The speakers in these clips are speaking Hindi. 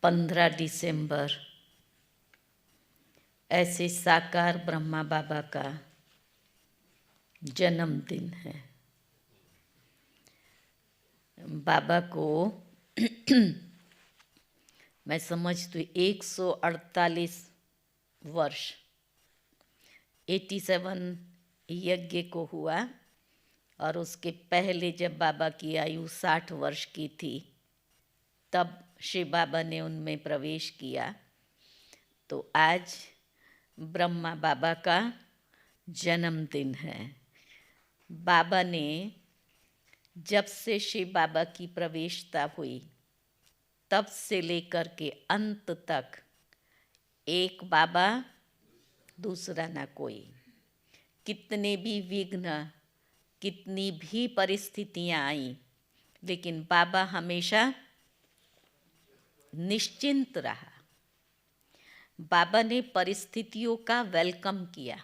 15 दिसंबर ऐसे साकार ब्रह्मा बाबा का जन्मदिन है। बाबा को मैं समझती 148 वर्ष 87 यज्ञ को हुआ, और उसके पहले जब बाबा की आयु 60 वर्ष की थी तब शिव बाबा ने उनमें प्रवेश किया। तो आज ब्रह्मा बाबा का जन्मदिन है। बाबा ने जब से शिव बाबा की प्रवेशता हुई तब से लेकर के अंत तक एक बाबा दूसरा ना कोई। कितने भी विघ्न, कितनी भी परिस्थितियां आई, लेकिन बाबा हमेशा निश्चिंत रहा। बाबा ने परिस्थितियों का वेलकम किया,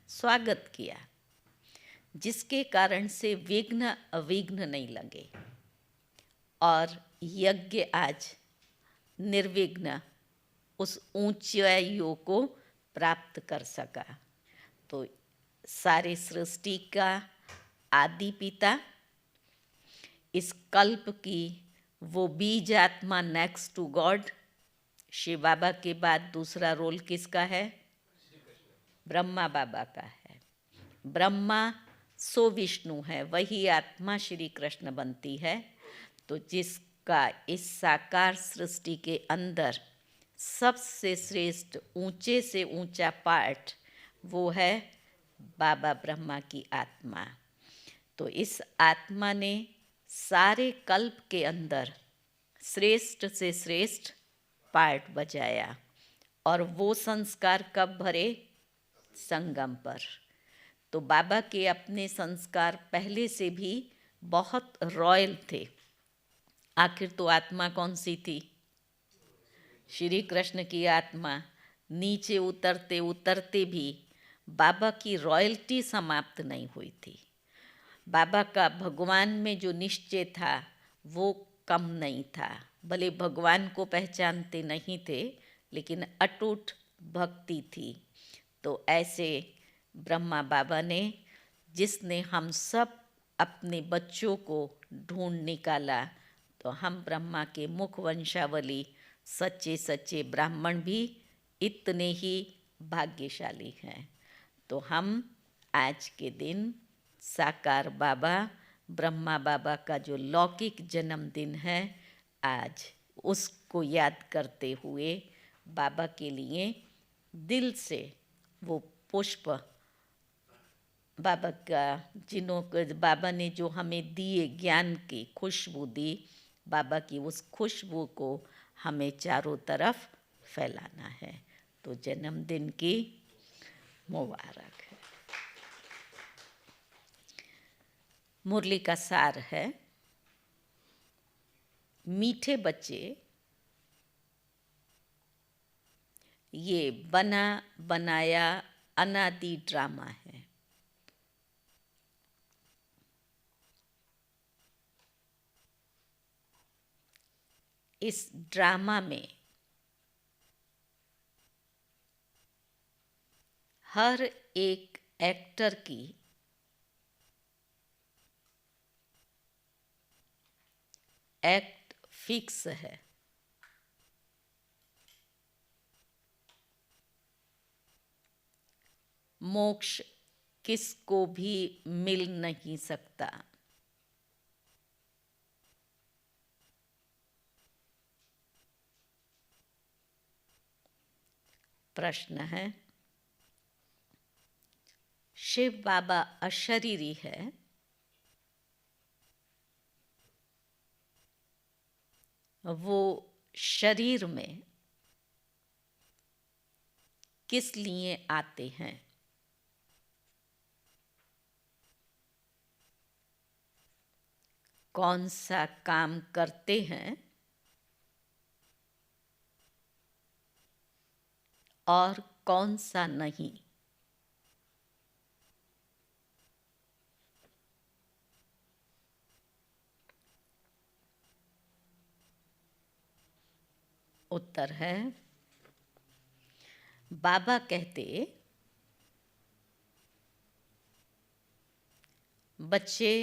स्वागत किया, जिसके कारण से विघ्न अविघ्न नहीं लगे और यज्ञ आज निर्विघ्न उस ऊंचाइयों को प्राप्त कर सका। तो सारे सृष्टि का आदि पिता, इस कल्प की वो बीज आत्मा, नेक्स्ट टू गॉड। शिव बाबा के बाद दूसरा रोल किसका है? ब्रह्मा बाबा का है। ब्रह्मा सो विष्णु है, वही आत्मा श्री कृष्ण बनती है। तो जिसका इस साकार सृष्टि के अंदर सबसे श्रेष्ठ, ऊंचे से ऊंचा पार्ट वो है बाबा ब्रह्मा की आत्मा। तो इस आत्मा ने सारे कल्प के अंदर श्रेष्ठ से श्रेष्ठ पार्ट बजाया, और वो संस्कार कब भरे? संगम पर। तो बाबा के अपने संस्कार पहले से भी बहुत रॉयल थे। आखिर तो आत्मा कौन सी थी? श्री कृष्ण की आत्मा। नीचे उतरते उतरते भी बाबा की रॉयल्टी समाप्त नहीं हुई थी। बाबा का भगवान में जो निश्चय था वो कम नहीं था। भले भगवान को पहचानते नहीं थे, लेकिन अटूट भक्ति थी। तो ऐसे ब्रह्मा बाबा ने, जिसने हम सब अपने बच्चों को ढूंढ निकाला, तो हम ब्रह्मा के मुख वंशावली सच्चे सच्चे ब्राह्मण भी इतने ही भाग्यशाली हैं। तो हम आज के दिन साकार बाबा ब्रह्मा बाबा का जो लौकिक जन्मदिन है, आज उसको याद करते हुए बाबा के लिए दिल से वो पुष्प, बाबा का, जिन्हों को बाबा ने जो हमें दिए ज्ञान की खुशबू दी, बाबा की उस खुशबू को हमें चारों तरफ फैलाना है। तो जन्मदिन की मुबारक है। मुरली का सार है, मीठे बच्चे, ये बना बनाया अनादि ड्रामा है। इस ड्रामा में हर एक एक्टर की एक्ट फिक्स है। मोक्ष किसको भी मिल नहीं सकता। प्रश्न है, शिव बाबा अशरीरी है, वो शरीर में किस लिए आते हैं? कौन सा काम करते हैं और कौन सा नहीं? उत्तर है, बाबा कहते, बच्चे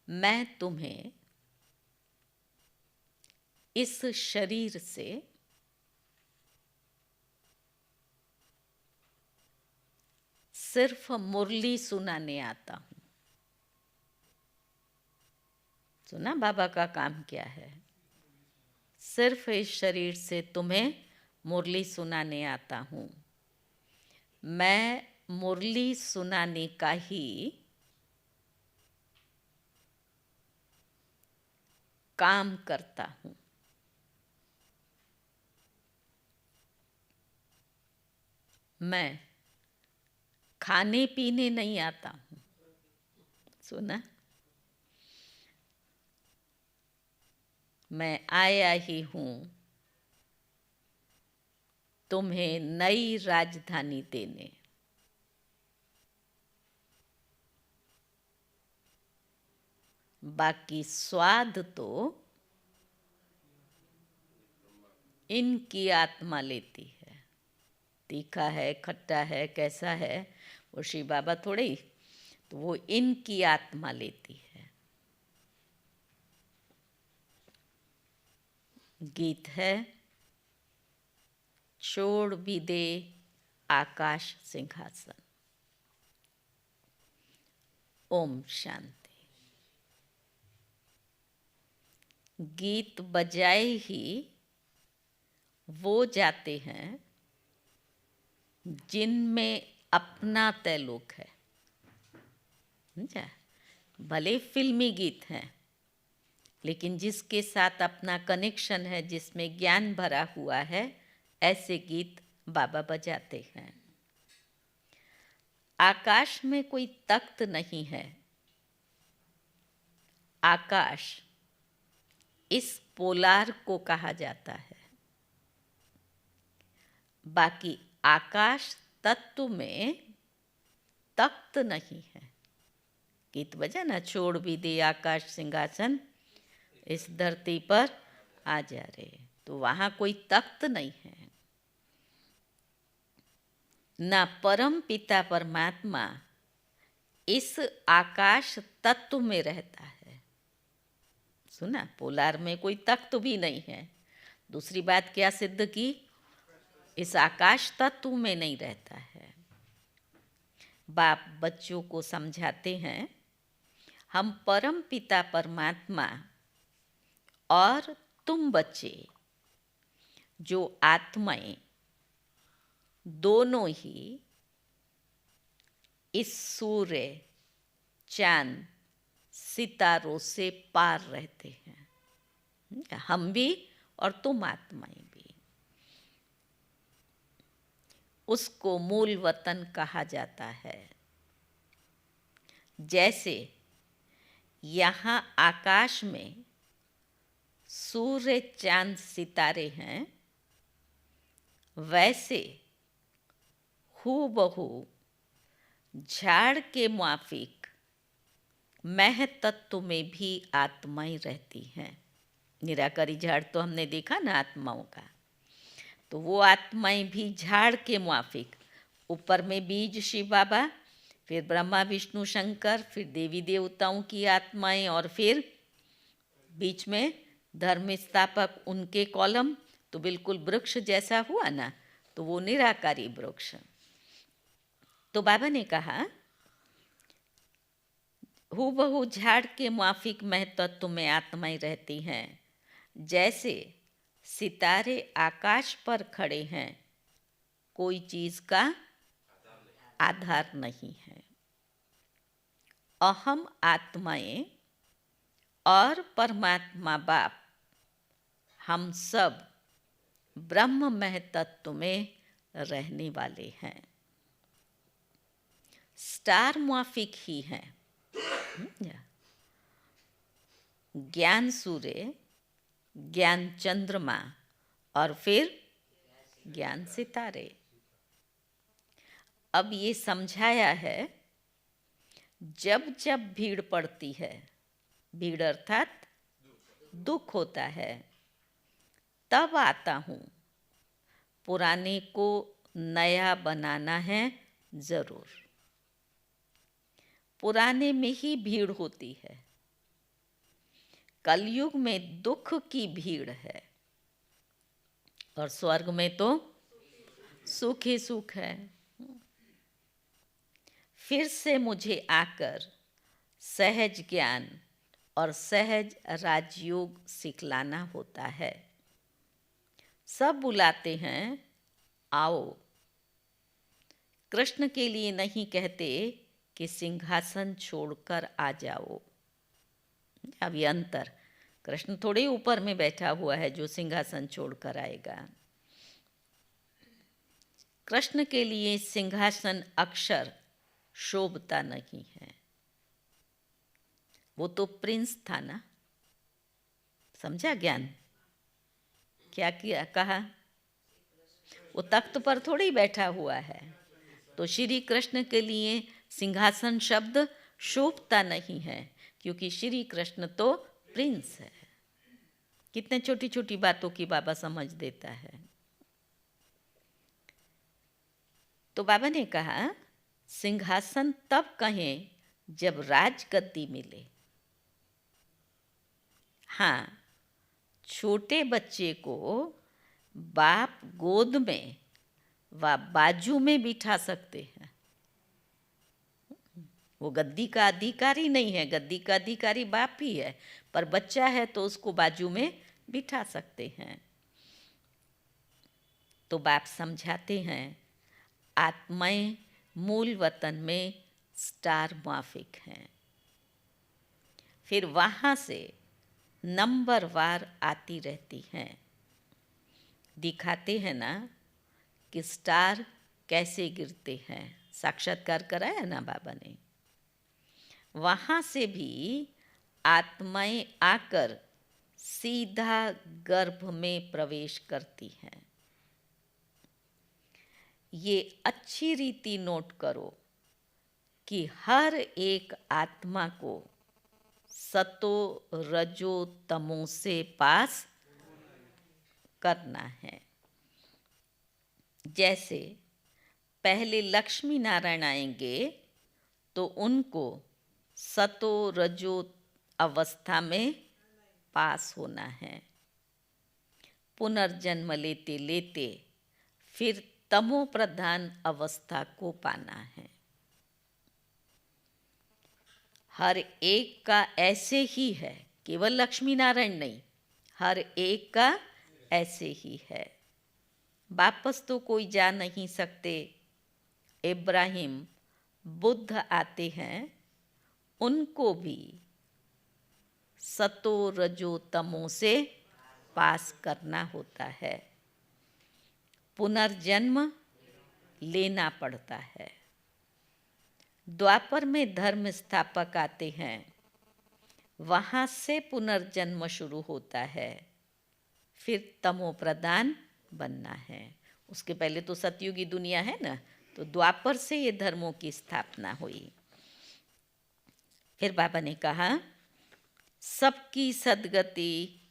मैं तुम्हें इस शरीर से सिर्फ मुरली सुनाने आता हूँ। सुना बाबा का काम क्या है? सिर्फ इस शरीर से तुम्हें मुरली सुनाने आता हूँ। मैं मुरली सुनाने का ही काम करता हूँ। मैं खाने पीने नहीं आता हूँ। सुना? मैं आया ही हूँ तुम्हें नई राजधानी देने। बाकी स्वाद तो इनकी आत्मा लेती है। तीखा है, खट्टा है, कैसा है, वो श्री बाबा थोड़े ही, तो वो इनकी आत्मा लेती है। गीत है, छोड़ भी दे आकाश सिंहासन। ओम शांति। गीत बजाए ही वो जाते हैं जिनमें अपना तैलुक है। समझा? भले फिल्मी गीत हैं, लेकिन जिसके साथ अपना कनेक्शन है, जिसमें ज्ञान भरा हुआ है, ऐसे गीत बाबा बजाते हैं। आकाश में कोई तख्त नहीं है। आकाश इस पोलार को कहा जाता है। बाकी आकाश तत्व में तख्त नहीं है। गीत बजा ना, छोड़ भी दे आकाश सिंहासन, इस धरती पर आ जा रहे, तो वहाँ कोई तख्त नहीं है। ना परम पिता परमात्मा इस आकाश तत्व में रहता है। सुना? पोलार में कोई तख्त भी नहीं है। दूसरी बात क्या सिद्ध की? इस आकाश तत्व में नहीं रहता है। बाप बच्चों को समझाते हैं, हम परम पिता परमात्मा और तुम बच्चे जो आत्माएं, दोनों ही इस सूर्य, चांद, सितारों से पार रहते हैं। हम भी और तुम आत्माएं भी। उसको मूल वतन कहा जाता है। जैसे यहाँ आकाश में सूर्य, चांद, सितारे हैं, वैसे हूबहू झाड़ के माफिक मह तत्व में भी आत्माएं रहती हैं। निराकारी झाड़ तो हमने देखा ना आत्माओं का, तो वो आत्माएं भी झाड़ के माफिक, ऊपर में बीज शिव बाबा, फिर ब्रह्मा विष्णु शंकर, फिर देवी देवताओं की आत्माएं, और फिर बीच में धर्म स्थापक उनके कॉलम, तो बिल्कुल वृक्ष जैसा हुआ ना, तो वो निराकारी वृक्ष। तो बाबा ने कहा हूबहू झाड़ के माफिक महतत्व में आत्माएं रहती हैं। जैसे सितारे आकाश पर खड़े हैं, कोई चीज का आधार नहीं है। अहम आत्माएं और परमात्मा बाप, हम सब ब्रह्म महतत्व में रहने वाले हैं। स्टार माफिक ही हैं। ज्ञान सूर्य, ज्ञान चंद्रमा, और फिर ज्ञान सितारे। अब ये समझाया है, जब जब भीड़ पड़ती है, भीड़ अर्थात दुख होता है, तब आता हूँ, पुराने को नया बनाना है ज़रूर। पुराने में ही भीड़ होती है, कलयुग में दुख की भीड़ है, और स्वर्ग में तो सुख ही सुख है। फिर से मुझे आकर सहज ज्ञान और सहज राजयोग सिखलाना होता है। सब बुलाते हैं आओ, कृष्ण के लिए नहीं कहते कि सिंहासन छोड़कर आ जाओ। अब ये अंतर, कृष्ण थोड़े ऊपर में बैठा हुआ है जो सिंहासन छोड़कर आएगा। कृष्ण के लिए सिंहासन अक्षर शोभता नहीं है, वो तो प्रिंस था ना। समझा ज्ञान? क्या किया कहा? वो तख्त पर थोड़ी बैठा हुआ है। तो श्री कृष्ण के लिए सिंहासन शब्द शोभता नहीं है, क्योंकि श्री कृष्ण तो प्रिंस है। कितने छोटी छोटी बातों की बाबा समझ देता है। तो बाबा ने कहा सिंहासन तब कहें जब राजगद्दी मिले। हाँ, छोटे बच्चे को बाप गोद में व बाजू में बिठा सकते हैं। वो गद्दी का अधिकारी नहीं है, गद्दी का अधिकारी बाप ही है, पर बच्चा है तो उसको बाजू में बिठा सकते हैं। तो बाप समझाते हैं आत्माएं मूल वतन में स्टार माफिक हैं, फिर वहाँ से नंबरवार आती रहती हैं। दिखाते हैं ना कि स्टार कैसे गिरते हैं, साक्षात्कार कराया ना बाबा ने। वहाँ से भी आत्माएं आकर सीधा गर्भ में प्रवेश करती हैं। ये अच्छी रीति नोट करो कि हर एक आत्मा को सतो रजो तमो से पास करना है। जैसे पहले लक्ष्मी नारायण आएंगे तो उनको सतो रजो अवस्था में पास होना है। पुनर्जन्म लेते लेते फिर तमो प्रधान अवस्था को पाना है। हर एक का ऐसे ही है, केवल लक्ष्मी नारायण नहीं, हर एक का ऐसे ही है। वापस तो कोई जा नहीं सकते। इब्राहिम बुद्ध आते हैं, उनको भी सतो रजो तमो से पास करना होता है। पुनर्जन्म लेना पड़ता है। द्वापर में धर्म स्थापक आते हैं, वहाँ से पुनर्जन्म शुरू होता है, फिर तमो प्रधान बनना है। उसके पहले तो सतयुगी दुनिया है ना, तो द्वापर से ये धर्मों की स्थापना हुई। फिर बाबा ने कहा सबकी सद्गति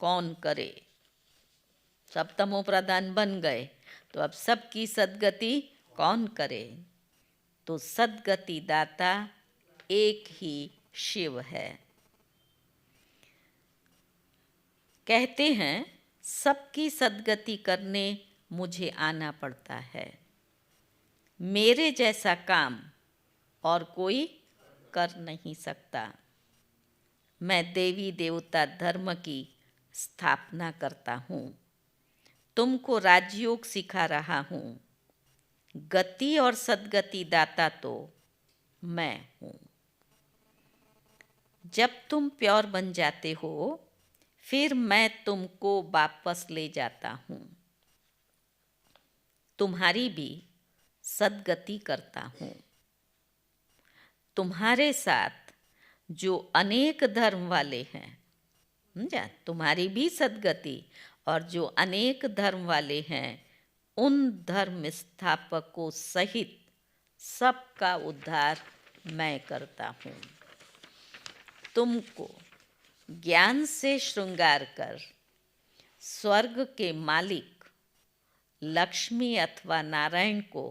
कौन करे। सब तमो प्रधान बन गए, तो अब सबकी सद्गति कौन करे। तो सद्गति दाता एक ही शिव है। कहते हैं सबकी सद्गति करने मुझे आना पड़ता है, मेरे जैसा काम और कोई कर नहीं सकता। मैं देवी देवता धर्म की स्थापना करता हूँ, तुमको राजयोग सिखा रहा हूँ। गति और सद्गति दाता तो मैं हूँ। जब तुम प्योर बन जाते हो, फिर मैं तुमको वापस ले जाता हूँ, तुम्हारी भी सद्गति करता हूँ। तुम्हारे साथ जो अनेक धर्म वाले हैं, समझा, तुम्हारी भी सद्गति, और जो अनेक धर्म वाले हैं उन धर्म स्थापकों सहित सबका उद्धार मैं करता हूँ। तुमको ज्ञान से श्रृंगार कर स्वर्ग के मालिक लक्ष्मी अथवा नारायण को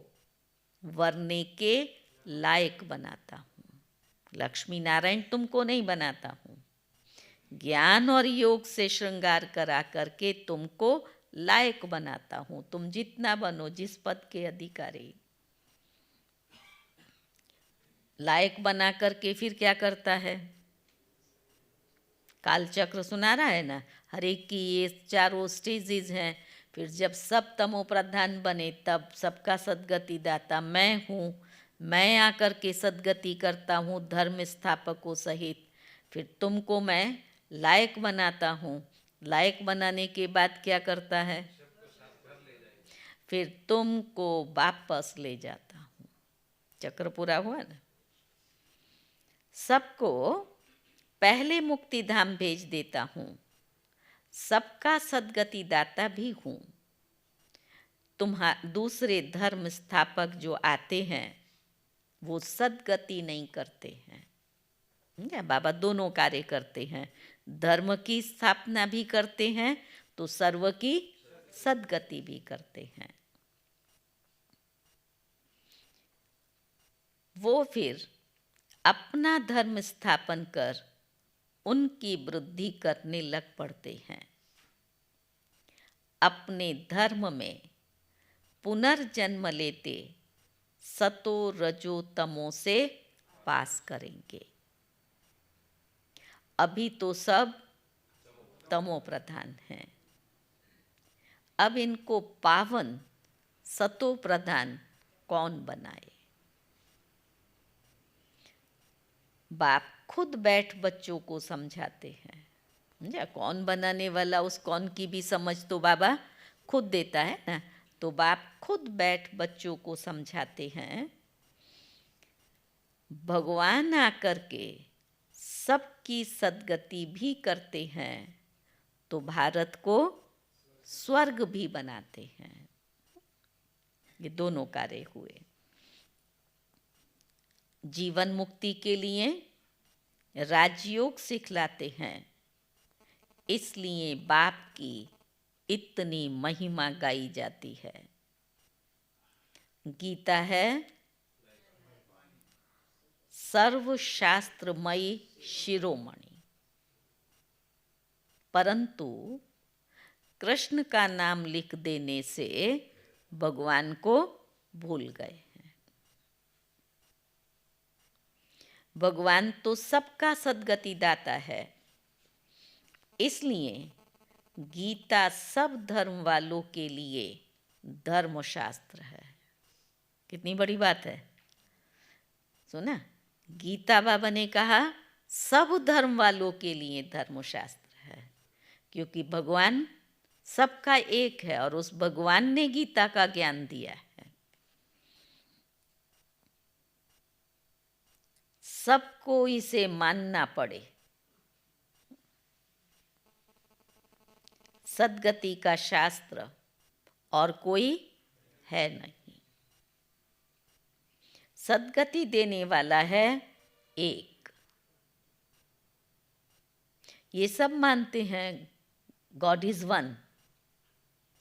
वरने के लायक बनाता हूँ। लक्ष्मी नारायण तुमको नहीं बनाता हूँ, ज्ञान और योग से श्रृंगार करा करके तुमको लायक बनाता हूँ। तुम जितना बनो, जिस पद के अधिकारी, लायक बना करके फिर क्या करता है? कालचक्र सुना रहा है ना, हर एक की ये चारों स्टेजेस हैं। फिर जब सब तमो प्रधान बने तब सबका सदगति दाता मैं हूँ, मैं आकर के सदगति करता हूँ धर्म स्थापकों सहित। फिर तुमको मैं लायक बनाता हूँ। लायक बनाने के बाद क्या करता है? फिर तुमको वापस ले जाता हूँ। चक्र पूरा हुआ ना। सबको पहले मुक्ति धाम भेज देता हूँ, सबका सदगति दाता भी हूँ। दूसरे धर्म स्थापक जो आते हैं वो सदगति नहीं करते हैं। क्या बाबा दोनों कार्य करते हैं, धर्म की स्थापना भी करते हैं तो सर्व की सदगति भी करते हैं। वो फिर अपना धर्म स्थापन कर उनकी वृद्धि करने लग पड़ते हैं। अपने धर्म में पुनर्जन्म लेते सतो रजो तमो से पास करेंगे। अभी तो सब तमो प्रधान हैं, अब इनको पावन सतो प्रधान कौन बनाए? बाप खुद बैठ बच्चों को समझाते हैं। समझा? कौन बनाने वाला, उस कौन की भी समझ तो बाबा खुद देता है ना। तो बाप खुद बैठ बच्चों को समझाते हैं। भगवान आकर के सबकी सदगति भी करते हैं तो भारत को स्वर्ग भी बनाते हैं। ये दोनों कार्य हुए। जीवन मुक्ति के लिए राजयोग सिखलाते हैं, इसलिए बाप की इतनी महिमा गाई जाती है। गीता है सर्वशास्त्रमयी शिरोमणि, परंतु कृष्ण का नाम लिख देने से भगवान को भूल गए हैं। भगवान तो सबका सदगति दाता है, इसलिए गीता सब धर्म वालों के लिए धर्मशास्त्र है। कितनी बड़ी बात है, सुना? गीता बाबा ने कहा सब धर्म वालों के लिए धर्मशास्त्र है, क्योंकि भगवान सबका एक है और उस भगवान ने गीता का ज्ञान दिया है। सबको इसे मानना पड़े। सदगति का शास्त्र और कोई है नहीं। सदगति देने वाला है एक। ये सब मानते हैं गॉड इज वन,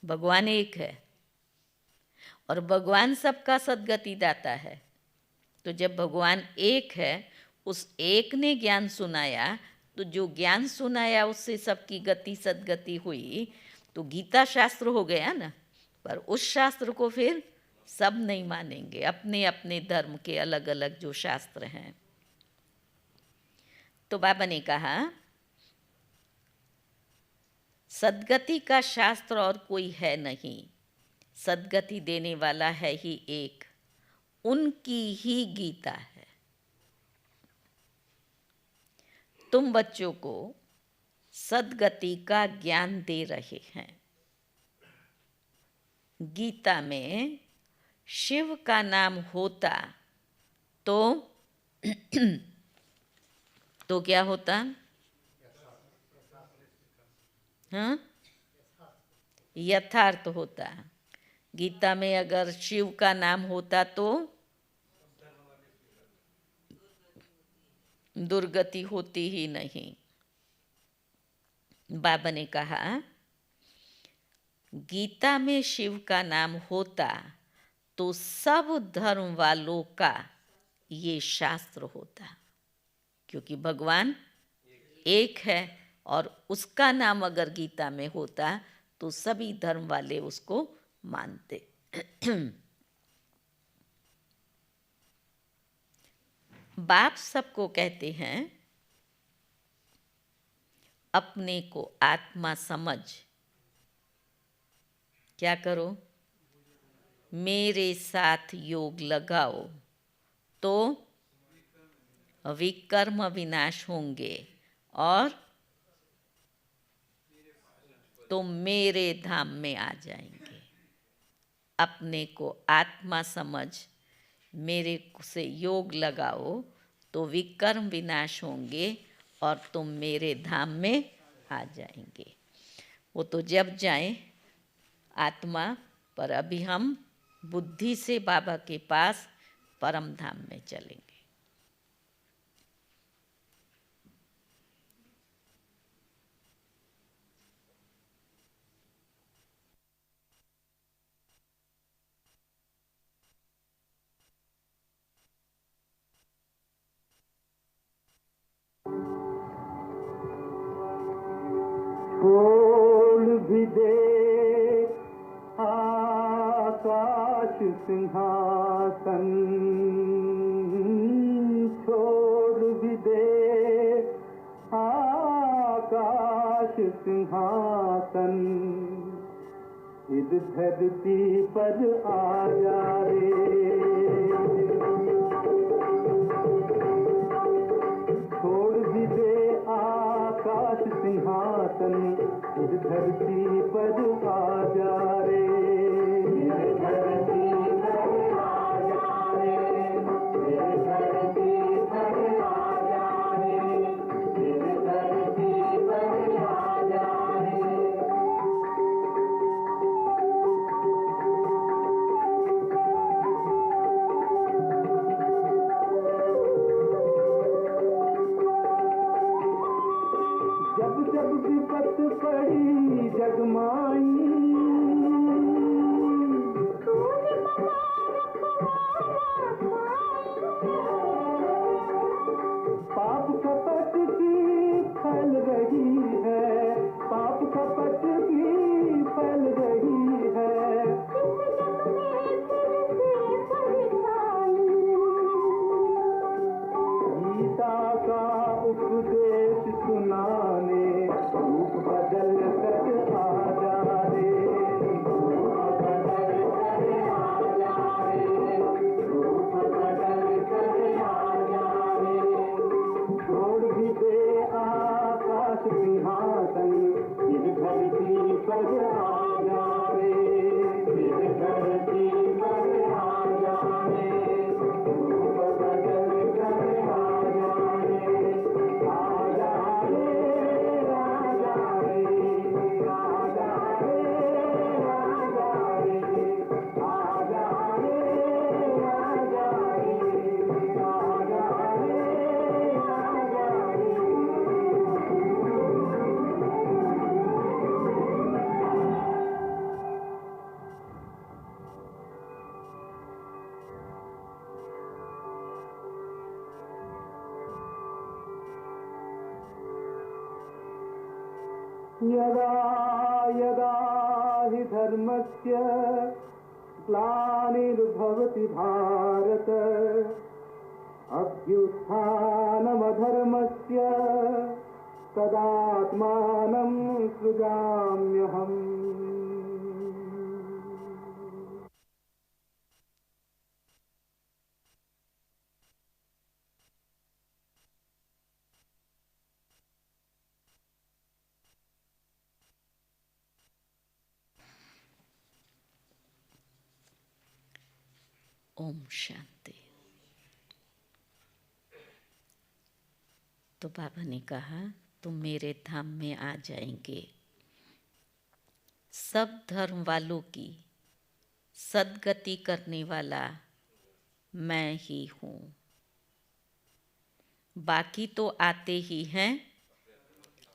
भगवान एक है और भगवान सबका सदगति दाता है। तो जब भगवान एक है, उस एक ने ज्ञान सुनाया, तो जो ज्ञान सुनाया उससे सबकी गति सदगति हुई, तो गीता शास्त्र हो गया ना। पर उस शास्त्र को फिर सब नहीं मानेंगे, अपने अपने धर्म के अलग अलग जो शास्त्र हैं। तो बाबा ने कहा सदगति का शास्त्र और कोई है नहीं, सदगति देने वाला है ही एक, उनकी ही गीता है। तुम बच्चों को सदगति का ज्ञान दे रहे हैं। गीता में शिव का नाम होता तो तो क्या होता? हाँ, यथार्थ होता। गीता में अगर शिव का नाम होता तो दुर्गति होती ही नहीं। बाबा ने कहा गीता में शिव का नाम होता तो सब धर्म वालों का ये शास्त्र होता, क्योंकि भगवान एक है और उसका नाम अगर गीता में होता तो सभी धर्म वाले उसको मानते। बाप सबको कहते हैं अपने को आत्मा समझ क्या करो, मेरे साथ योग लगाओ तो विकर्म विनाश होंगे और तुम मेरे धाम में आ जाएंगे। अपने को आत्मा समझ मेरे से योग लगाओ तो विकर्म विनाश होंगे और तुम मेरे धाम में आ जाएंगे। वो तो जब जाएं आत्मा, पर अभी हम बुद्धि से बाबा के पास परम धाम में चलेंगे। छोड़ भी दे आकाश सिंहासन, छोड़ भी दे आकाश सिंहासन, इस धरती पर आ जा रे। छोड़ भी दे आकाश सिंहासन, इस धरती पर आ जा रे। इस धरती पर आ जा रे, इस धरती पर आ जा रे, इस धरती पर आ जा रे। जब जब विपत पड़ी जगमाई, पाप कपट की फैल रही है, पाप कपट की फैल रही है। गीता का उपदेश सुनाने रूप बदल कर आ जा रे। रूप बदल कर आ जा रे, रूप बदल कर आ जा रे। छोड़ भी दे आकाश सिंहासन, इस धरती पर आ जा रे। इस धरती पर आ जा रे, रूप बदल कर आ जा रे। आ जा रे, आ जा रे, आ जा रे, आ जा रे, आ जा रे, आ जा रे, आ जा रे, आ जा रे। यदा यदा हि धर्मस्य ग्लानिर्भवति भारत, अभ्युत्थानमधर्मस्य तदात्मानं सृजाम्यहम्। ओम शांति। तो बाबा ने कहा तुम मेरे धाम में आ जाएंगे। सब धर्म वालों की सद्गति करने वाला मैं ही हूँ। बाकी तो आते ही हैं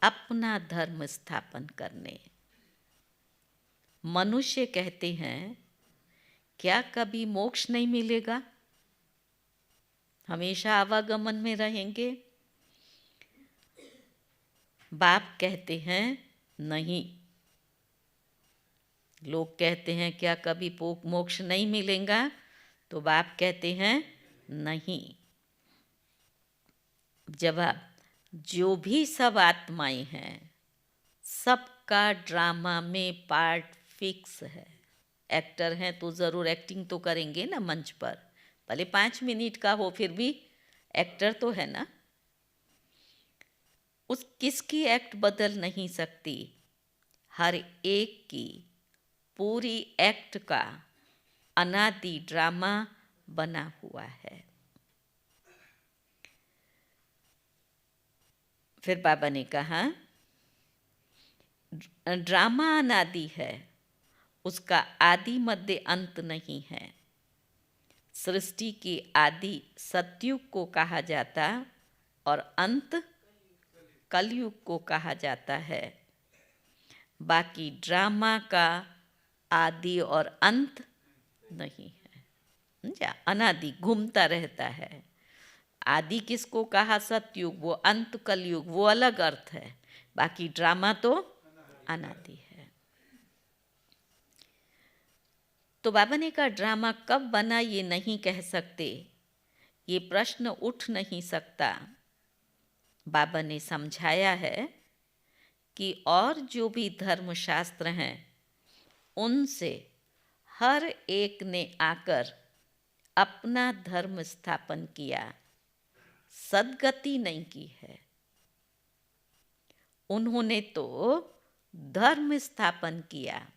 अपना धर्म स्थापन करने। मनुष्य कहते हैं क्या कभी मोक्ष नहीं मिलेगा, हमेशा आवागमन में रहेंगे। बाप कहते हैं नहीं। लोग कहते हैं क्या कभी मोक्ष नहीं मिलेगा, तो बाप कहते हैं नहीं। जवाब, जो भी सब आत्माएं हैं सबका ड्रामा में पार्ट फिक्स है। एक्टर हैं तो ज़रूर एक्टिंग तो करेंगे ना मंच पर, भले 5 मिनट का हो, फिर भी एक्टर तो है ना। उस किसकी एक्ट बदल नहीं सकती, हर एक की पूरी एक्ट का अनादि ड्रामा बना हुआ है। फिर बाबा ने कहा ड्रामा अनादि है, उसका आदि मध्य अंत नहीं है। सृष्टि की आदि सतयुग को कहा जाता और अंत कलयुग को कहा जाता है। बाकी ड्रामा का आदि और अंत नहीं है, समझा? अनादि घूमता रहता है। आदि किसको कहा, सतयुग, वो अंत कलयुग, वो अलग अर्थ है। बाकी ड्रामा तो अनादि है। तो बाबा ने कहा ड्रामा कब बना ये नहीं कह सकते, ये प्रश्न उठ नहीं सकता। बाबा ने समझाया है कि और जो भी धर्मशास्त्र हैं उनसे हर एक ने आकर अपना धर्म स्थापन किया, सद्गति नहीं की है। उन्होंने तो धर्म स्थापन किया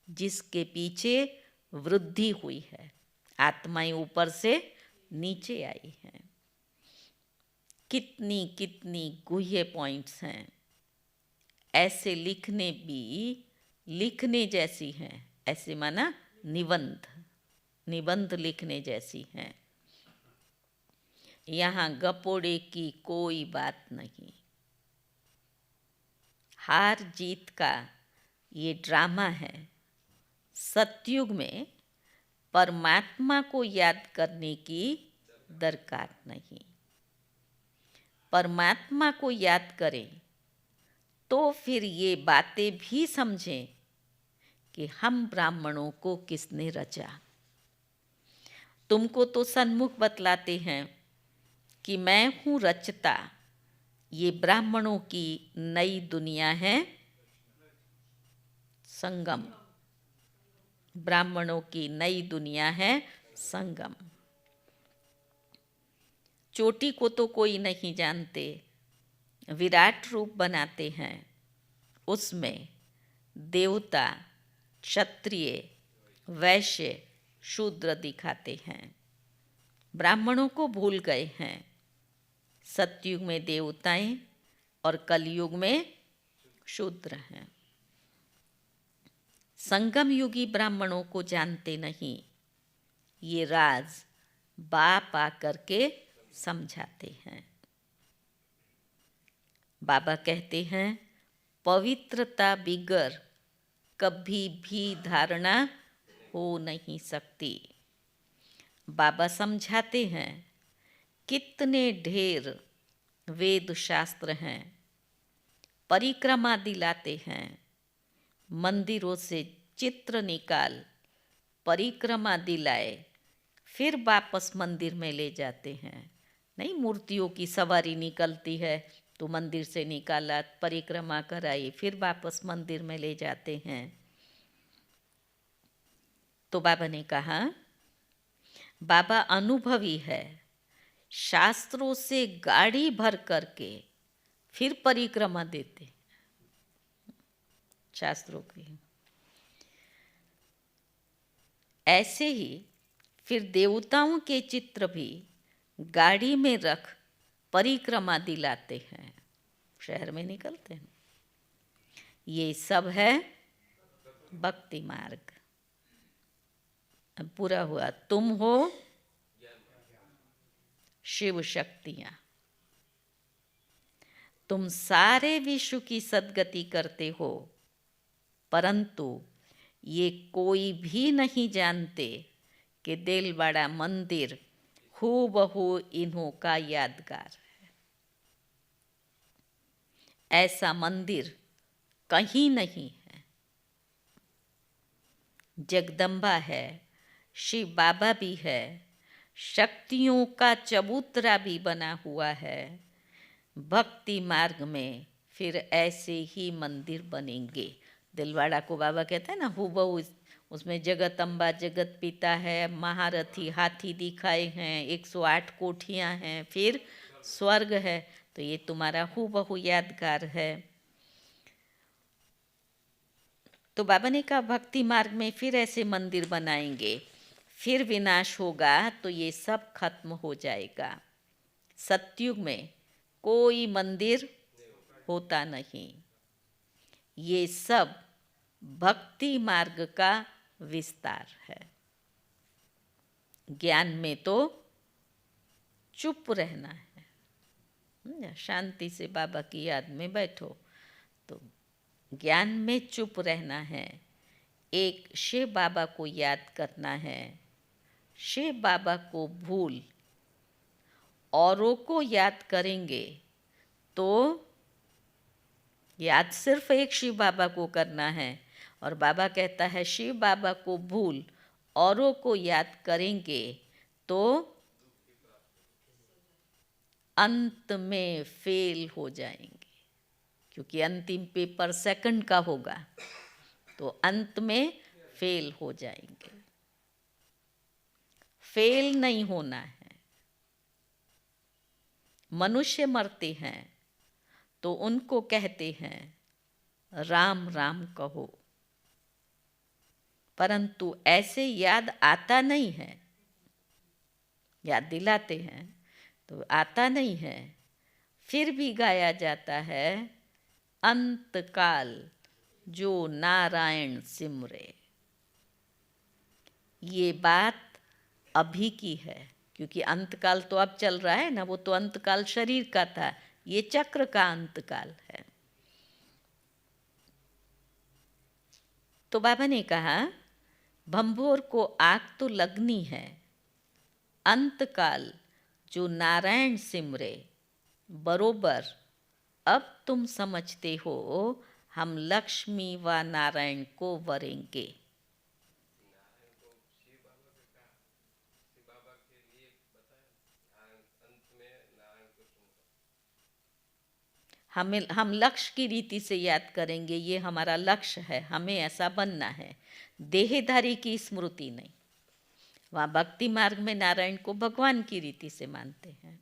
जिसके पीछे वृद्धि हुई है, आत्माएं ऊपर से नीचे आई हैं। कितनी कितनी गुह्य पॉइंट्स हैं, ऐसे लिखने जैसी हैं। ऐसे माना निबंध लिखने जैसी हैं। यहाँ गपोड़े की कोई बात नहीं। हार जीत का ये ड्रामा है। सतयुग में परमात्मा को याद करने की दरकार नहीं। परमात्मा को याद करें तो फिर ये बातें भी समझें कि हम ब्राह्मणों को किसने रचा। तुमको तो सन्मुख बतलाते हैं कि मैं हूँ रचता, ये ब्राह्मणों की नई दुनिया है संगम। ब्राह्मणों की नई दुनिया है संगम। चोटी को तो कोई नहीं जानते, विराट रूप बनाते हैं, उसमें देवता, क्षत्रिय, वैश्य, शूद्र दिखाते हैं। ब्राह्मणों को भूल गए हैं। सतयुग में देवताएं और कलयुग में शूद्र हैं। संगम युगी ब्राह्मणों को जानते नहीं। ये राज बाप आकर के समझाते हैं। बाबा कहते हैं पवित्रता बिगर कभी भी धारणा हो नहीं सकती। बाबा समझाते हैं कितने ढेर वेद शास्त्र हैं, परिक्रमा दिलाते हैं, मंदिरों से चित्र निकाल परिक्रमा दिलाए, फिर वापस मंदिर में ले जाते हैं। नहीं, मूर्तियों की सवारी निकलती है तो मंदिर से निकाला, परिक्रमा कराई, फिर वापस मंदिर में ले जाते हैं। तो बाबा ने कहा बाबा अनुभवी है, शास्त्रों से गाड़ी भर करके फिर परिक्रमा देते शास्त्रों की। ऐसे ही फिर देवताओं के चित्र भी गाड़ी में रख परिक्रमा दिलाते हैं, शहर में निकलते हैं। ये सब है भक्ति मार्ग। अब पूरा हुआ। तुम हो शिव शक्तियां, तुम सारे विश्व की सद्गति करते हो, परंतु ये कोई भी नहीं जानते कि दिलवाड़ा मंदिर हूबहू इन्हों का यादगार है। ऐसा मंदिर कहीं नहीं है। जगदम्बा है, शिव बाबा भी है, शक्तियों का चबूतरा भी बना हुआ है। भक्ति मार्ग में फिर ऐसे ही मंदिर बनेंगे। दिलवाड़ा को बाबा कहते हैं ना, हूबहू उसमें जगत अम्बा जगत पिता है, महारथी हाथी दिखाए हैं, 108 कोठियाँ हैं, फिर स्वर्ग है। तो ये तुम्हारा हूबहू यादगार है। तो बाबा ने कहा भक्ति मार्ग में फिर ऐसे मंदिर बनाएंगे, फिर विनाश होगा तो ये सब खत्म हो जाएगा। सतयुग में कोई मंदिर होता नहीं। ये सब भक्ति मार्ग का विस्तार है। ज्ञान में तो चुप रहना है, शांति से बाबा की याद में बैठो। तो ज्ञान में चुप रहना है, एक शिव बाबा को याद करना है। शिव बाबा को भूल औरों को याद करेंगे तो याद सिर्फ एक शिव बाबा को करना है। और बाबा कहता है शिव बाबा को भूल औरों को याद करेंगे तो अंत में फेल हो जाएंगे, क्योंकि अंतिम पेपर सेकंड का होगा, तो अंत में फेल हो जाएंगे। फेल नहीं होना है। मनुष्य मरते हैं तो उनको कहते हैं राम राम कहो, परंतु ऐसे याद आता नहीं है। याद दिलाते हैं तो आता नहीं है, फिर भी गाया जाता है अंतकाल जो नारायण सिमरे। ये बात अभी की है, क्योंकि अंतकाल तो अब चल रहा है ना, वो तो अंतकाल शरीर का था, ये चक्र का अंतकाल है। तो बाबा ने कहा भंभोर को आग तो लगनी है, अंतकाल जो नारायण सिमरे। बरोबर अब तुम समझते हो हम लक्ष्मी व नारायण को वरेंगे। हम लक्ष्य की रीति से याद करेंगे, ये हमारा लक्ष्य है, हमें ऐसा बनना है। देहधारी की स्मृति नहीं। वहाँ भक्ति मार्ग में नारायण को भगवान की रीति से मानते हैं,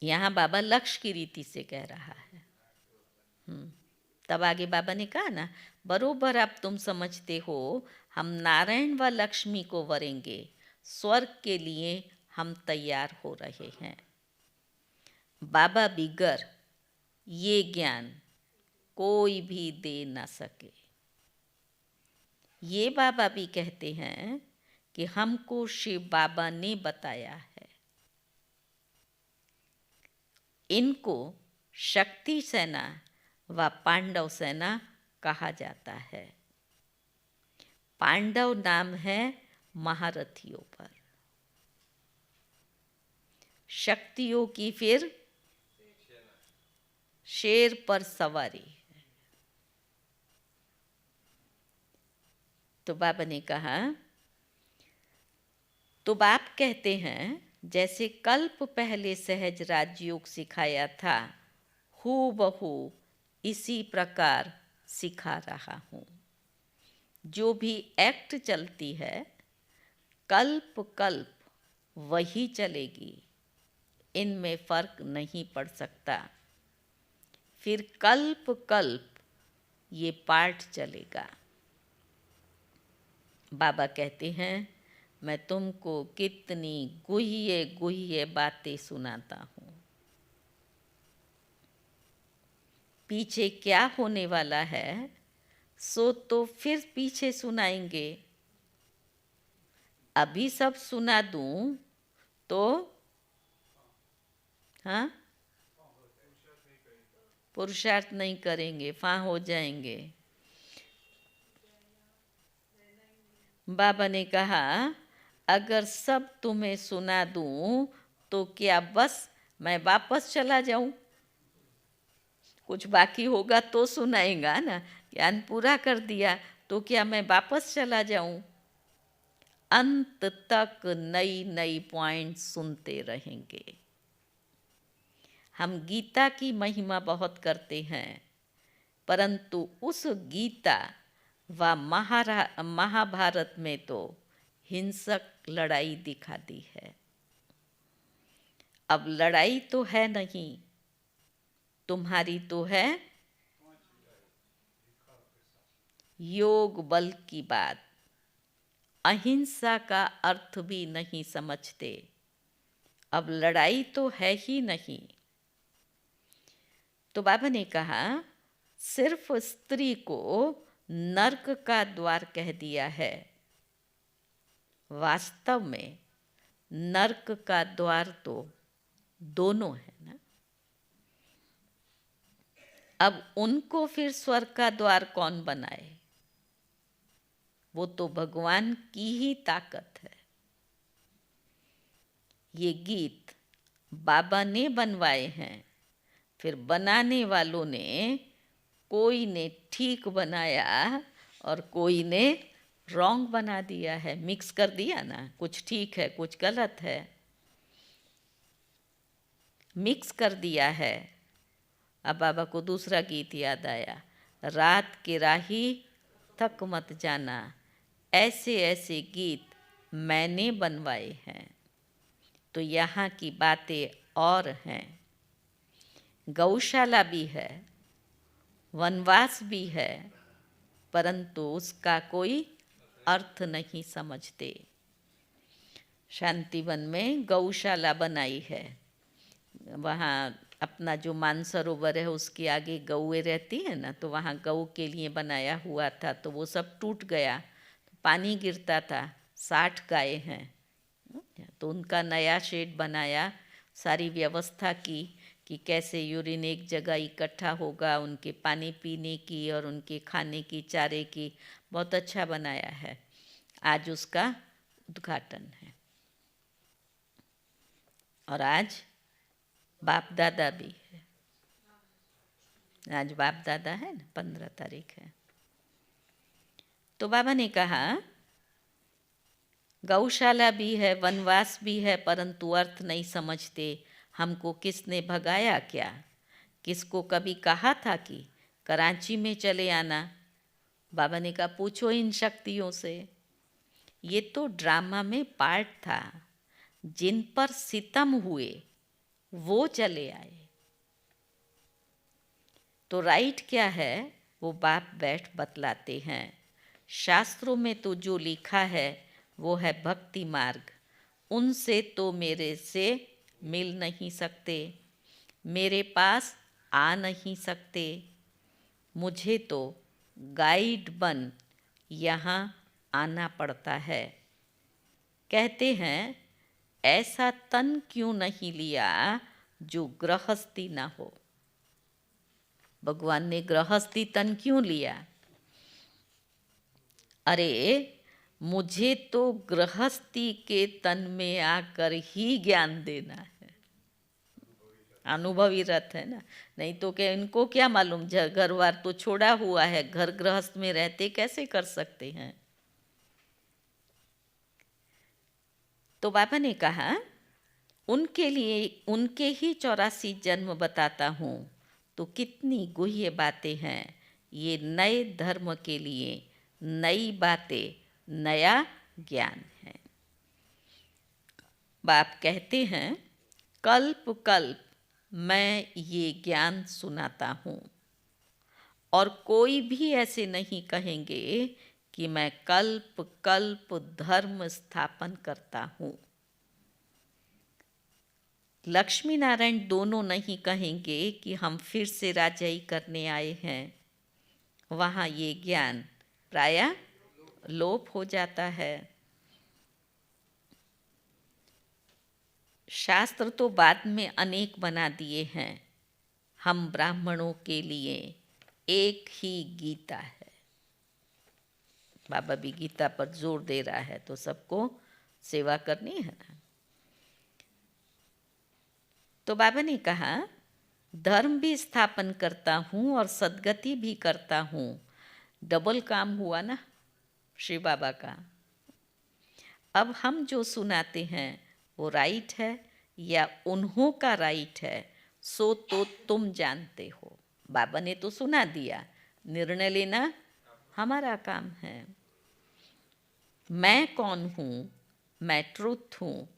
यहाँ बाबा लक्ष्य की रीति से कह रहा है। तब आगे बाबा ने कहा ना, बरोबर अब तुम समझते हो हम नारायण व लक्ष्मी को वरेंगे, स्वर्ग के लिए हम तैयार हो रहे हैं। बाबा बिगर ये ज्ञान कोई भी दे ना सके। ये बाबा भी कहते हैं कि हमको शिव बाबा ने बताया है। इनको शक्ति सेना व पांडव सेना कहा जाता है। पांडव नाम है महारथियों पर, शक्तियों की फिर शेर पर सवारी। तो बाबा ने कहा, तो बाप कहते हैं जैसे कल्प पहले सहज राजयोग सिखाया था, हूबहू इसी प्रकार सिखा रहा हूँ। जो भी एक्ट चलती है कल्प कल्प वही चलेगी, इनमें फर्क नहीं पड़ सकता। फिर कल्प कल्प ये पाठ चलेगा। बाबा कहते हैं मैं तुमको कितनी गुह्य गुह्य बातें सुनाता हूँ, पीछे क्या होने वाला है सो तो फिर पीछे सुनाएंगे। अभी सब सुना दूं तो हाँ पुरुषार्थ नहीं करेंगे, फां हो जाएंगे। बाबा ने कहा, अगर सब तुम्हें सुना दूं तो क्या बस मैं वापस चला जाऊं? कुछ बाकी होगा तो सुनाएगा ना। ज्ञान पूरा कर दिया तो क्या मैं वापस चला जाऊं? अंत तक नई नई पॉइंट सुनते रहेंगे। हम गीता की महिमा बहुत करते हैं, परंतु उस गीता व महाभारत में तो हिंसक लड़ाई दिखा दी है। अब लड़ाई तो है नहीं, तुम्हारी तो है योग बल की बात। अहिंसा का अर्थ भी नहीं समझते। अब लड़ाई तो है ही नहीं। तो बाबा ने कहा, सिर्फ स्त्री को नर्क का द्वार कह दिया है। वास्तव में नर्क का द्वार तो दोनों है ना। अब उनको फिर स्वर्ग का द्वार कौन बनाए? वो तो भगवान की ही ताकत है। ये गीत बाबा ने बनवाए हैं, फिर बनाने वालों ने, कोई ने ठीक बनाया और कोई ने रॉन्ग बना दिया है, मिक्स कर दिया ना। कुछ ठीक है, कुछ गलत है, मिक्स कर दिया है। अब बाबा को दूसरा गीत याद आया, रात के राही थक मत जाना। ऐसे ऐसे गीत मैंने बनवाए हैं। तो यहाँ की बातें और हैं। गौशाला भी है, वनवास भी है, परंतु उसका कोई अर्थ नहीं समझते। शांतिवन में गौशाला बनाई है, वहाँ अपना जो मानसरोवर है उसके आगे गौएं रहती है ना, तो वहाँ गौ के लिए बनाया हुआ था, तो वो सब टूट गया, पानी गिरता था। 60 गायें हैं, तो उनका नया शेड बनाया, सारी व्यवस्था की कि कैसे यूरिन एक जगह इकट्ठा होगा, उनके पानी पीने की और उनके खाने की, चारे की, बहुत अच्छा बनाया है। आज उसका उद्घाटन है। और आज बाप दादा भी है। आज बाप दादा है ना, 15 तारीख है। तो बाबा ने कहा, गौशाला भी है, वनवास भी है, परंतु अर्थ नहीं समझते। हमको किसने भगाया क्या? किसको कभी कहा था कि कराची में चले आना? बाबा ने कहा, पूछो इन शक्तियों से। ये तो ड्रामा में पार्ट था। जिन पर सितम हुए वो चले आए। तो राइट क्या है वो बाप बैठ बतलाते हैं। शास्त्रों में तो जो लिखा है वो है भक्ति मार्ग। उनसे तो मेरे से मिल नहीं सकते, मेरे पास आ नहीं सकते। मुझे तो गाइड बन यहाँ आना पड़ता है। कहते हैं, ऐसा तन क्यों नहीं लिया जो गृहस्थी ना हो। भगवान ने गृहस्थी तन क्यों लिया? अरे मुझे तो गृहस्थी के तन में आकर ही ज्ञान देना है। अनुभवी रथ है ना, नहीं तो क्या इनको क्या मालूम, घर वार तो छोड़ा हुआ है, घर गृहस्थ में रहते कैसे कर सकते हैं। तो बाबा ने कहा, उनके लिए उनके ही 84 जन्म बताता हूँ। तो कितनी गुह्य बातें हैं। ये नए धर्म के लिए नई बातें, नया ज्ञान है। बाप कहते हैं, कल्प कल्प मैं ये ज्ञान सुनाता हूँ, और कोई भी ऐसे नहीं कहेंगे कि मैं कल्प कल्प धर्म स्थापन करता हूँ। लक्ष्मी नारायण दोनों नहीं कहेंगे कि हम फिर से राजाई करने आए हैं। वहाँ ये ज्ञान प्रायः लोप हो जाता है। शास्त्र तो बाद में अनेक बना दिए हैं। हम ब्राह्मणों के लिए एक ही गीता है। बाबा भी गीता पर जोर दे रहा है, तो सबको सेवा करनी है ना। तो बाबा ने कहा धर्म भी स्थापन करता हूँ और सद्गति भी करता हूँ। डबल काम हुआ ना श्री बाबा का। अब हम जो सुनाते हैं वो राइट है या उन्हों का राइट है, सो तो तुम जानते हो। बाबा ने तो सुना दिया, निर्णय लेना हमारा काम है। मैं कौन हूँ? मैं ट्रुथ हूँ।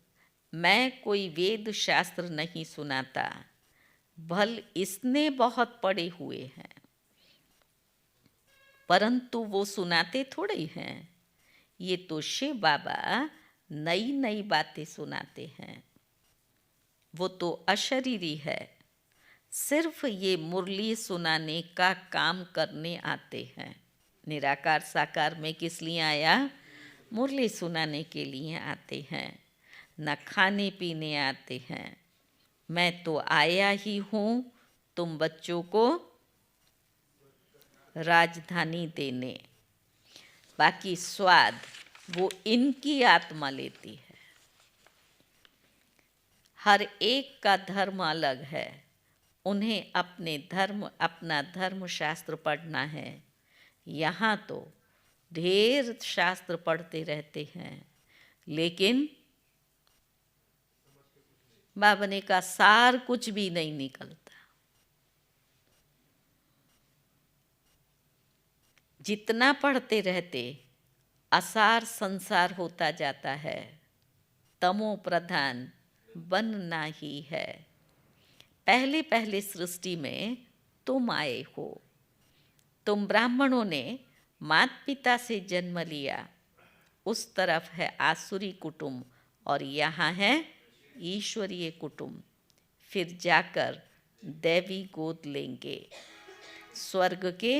मैं कोई वेद शास्त्र नहीं सुनाता, भल इसने बहुत पढ़े हुए हैं, परंतु वो सुनाते थोड़े हैं। ये तो शिव बाबा नई नई बातें सुनाते हैं। वो तो अशरीरी है, सिर्फ ये मुरली सुनाने का काम करने आते हैं। निराकार साकार में किस लिए आया? मुरली सुनाने के लिए आते हैं, न खाने पीने आते हैं। मैं तो आया ही हूँ तुम बच्चों को राजधानी देने। बाकी स्वाद वो इनकी आत्मा लेती है। हर एक का धर्म अलग है, उन्हें अपना धर्म शास्त्र पढ़ना है। यहाँ तो ढेर शास्त्र पढ़ते रहते हैं, लेकिन बाबा ने का सार कुछ भी नहीं निकलता। जितना पढ़ते रहते असार संसार होता जाता है, तमो प्रधान बनना ही है। पहले पहले सृष्टि में तुम आए हो। तुम ब्राह्मणों ने माता पिता से जन्म लिया, उस तरफ है आसुरी कुटुंब और यहाँ है ईश्वरीय कुटुंब। फिर जाकर दैवी गोद लेंगे, स्वर्ग के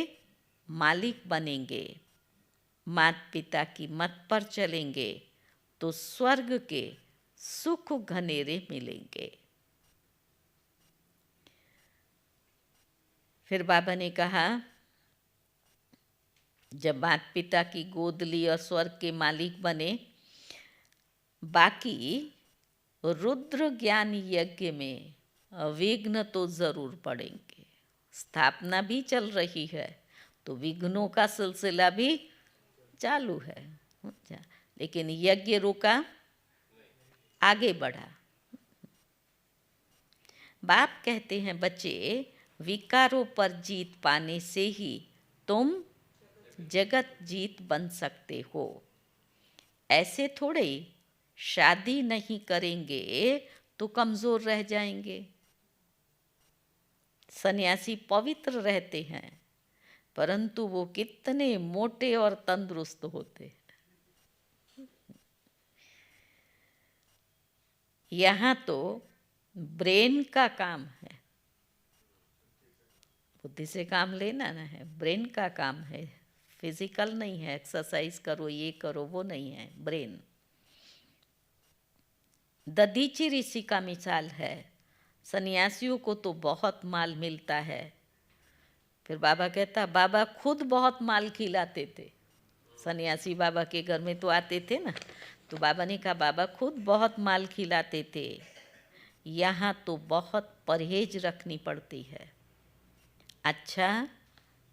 मालिक बनेंगे। माता पिता की मत पर चलेंगे तो स्वर्ग के सुख घनेरे मिलेंगे। फिर बाबा ने कहा जब माता पिता की गोद ली और स्वर्ग के मालिक बने, बाकी रुद्र ज्ञान यज्ञ में विघ्न तो जरूर पड़ेंगे। स्थापना भी चल रही है तो विघ्नों का सिलसिला भी चालू है, लेकिन यज्ञ रुका, आगे बढ़ा। बाप कहते हैं बच्चे, विकारों पर जीत पाने से ही तुम जगत जीत बन सकते हो। ऐसे थोड़े शादी नहीं करेंगे तो कमजोर रह जाएंगे। सन्यासी पवित्र रहते हैं, परंतु वो कितने मोटे और तंदुरुस्त होते हैं। यहाँ तो ब्रेन का काम है, बुद्धि से काम लेना ना है, ब्रेन का काम है। फिजिकल नहीं है, एक्सरसाइज करो ये करो वो नहीं है, ब्रेन। दधीची ऋषि का मिसाल है। सन्यासियों को तो बहुत माल मिलता है। फिर बाबा कहता बाबा खुद बहुत माल खिलाते थे। सन्यासी बाबा के घर में तो आते थे ना, तो बाबा ने कहा बाबा खुद बहुत माल खिलाते थे। यहाँ तो बहुत परहेज रखनी पड़ती है। अच्छा,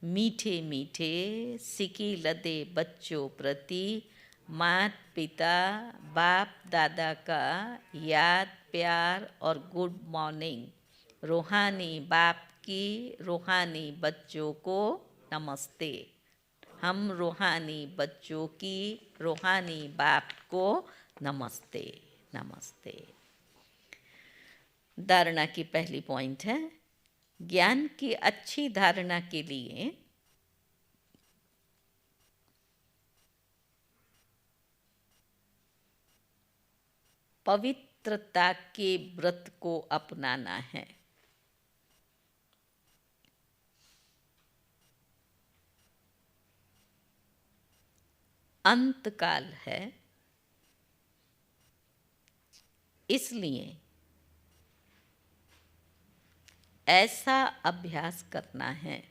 मीठे मीठे सिकी लदे बच्चों प्रति माता पिता बाप दादा का याद प्यार और गुड मॉर्निंग। रूहानी बाप की रूहानी बच्चों को नमस्ते। हम रूहानी बच्चों की रूहानी बाप को नमस्ते नमस्ते। धारणा की पहली पॉइंट है, ज्ञान की अच्छी धारणा के लिए पवित्रता के व्रत को अपनाना है। अंतकाल है, इसलिए ऐसा अभ्यास करना है।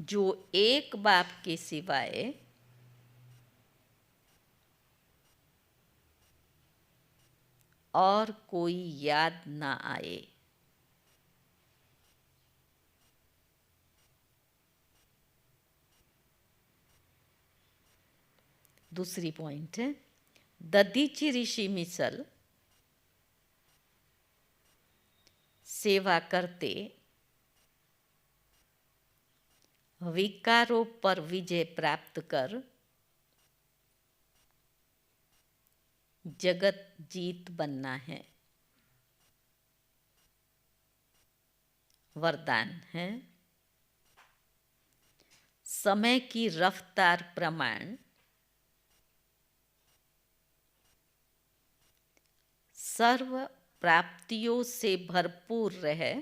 जो एक बाप के सिवाय और कोई याद ना आए। दूसरी पॉइंट है, दधीची ऋषि मिसल सेवा करते विकारों पर विजय प्राप्त कर जगत जीत बनना है। वरदान है, समय की रफ्तार प्रमाण सर्व प्राप्तियों से भरपूर रहे,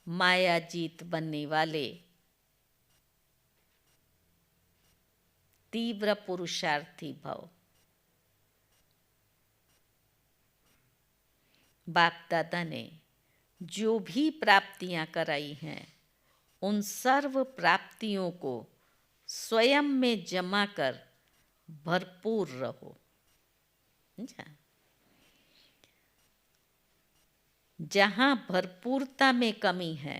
माया जीत बनने वाले तीव्र पुरुषार्थी भव। बाप दादा ने जो भी प्राप्तियां कराई हैं, उन सर्व प्राप्तियों को स्वयं में जमा कर भरपूर रहो। जहाँ भरपूरता में कमी है,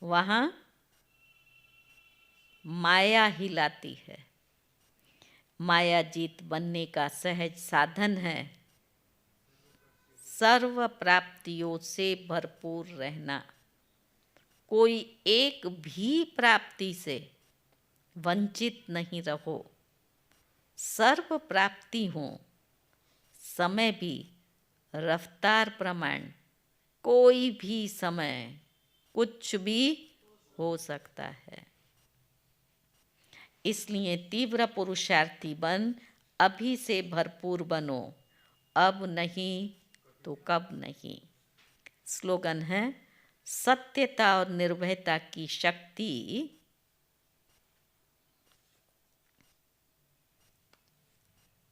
वहाँ माया हिलाती है। माया जीत बनने का सहज साधन है सर्व प्राप्तियों से भरपूर रहना। कोई एक भी प्राप्ति से वंचित नहीं रहो। सर्व प्राप्ति हो, समय भी रफ्तार प्रमाण कोई भी समय कुछ भी हो सकता है। इसलिए तीव्र पुरुषार्थी बन अभी से भरपूर बनो, अब नहीं तो कब नहीं। स्लोगन है, सत्यता और निर्भयता की शक्ति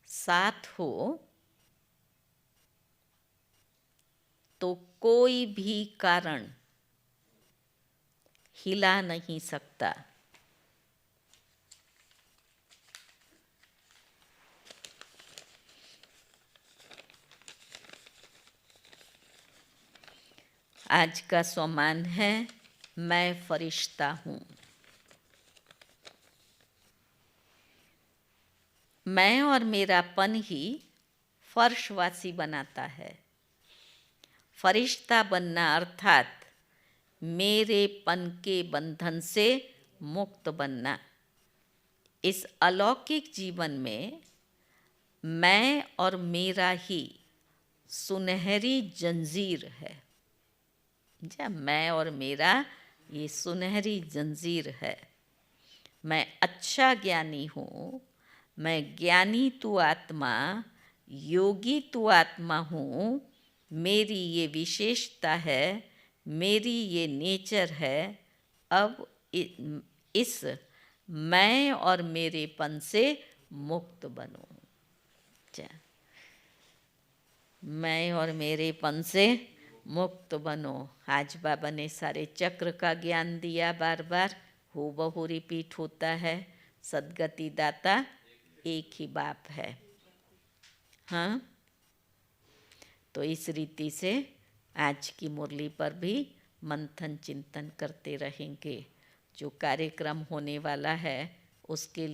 साथ हो तो कोई भी कारण हिला नहीं सकता। आज का सम्मान है, मैं फरिश्ता हूँ। मैं और मेरापन ही फर्शवासी बनाता है। फरिश्ता बनना अर्थात मेरेपन के बंधन से मुक्त बनना। इस अलौकिक जीवन में मैं और मेरा ही सुनहरी जंजीर है। मैं और मेरा ये सुनहरी जंजीर है। मैं अच्छा ज्ञानी हूँ, मैं ज्ञानी तू आत्मा, योगी तू आत्मा हूँ। मेरी ये विशेषता है, मेरी ये नेचर है। अब इस मैं और मेरेपन से मुक्त बनो। मैं और मेरेपन से मुक्त बनो। आज बाबा ने सारे चक्र का ज्ञान दिया, बार बार हूबहू रिपीट होता है। सद्गति दाता एक ही बाप है। हाँ, तो इस रीति से आज की मुरली पर भी मंथन चिंतन करते रहेंगे। जो कार्यक्रम होने वाला है उसके लिए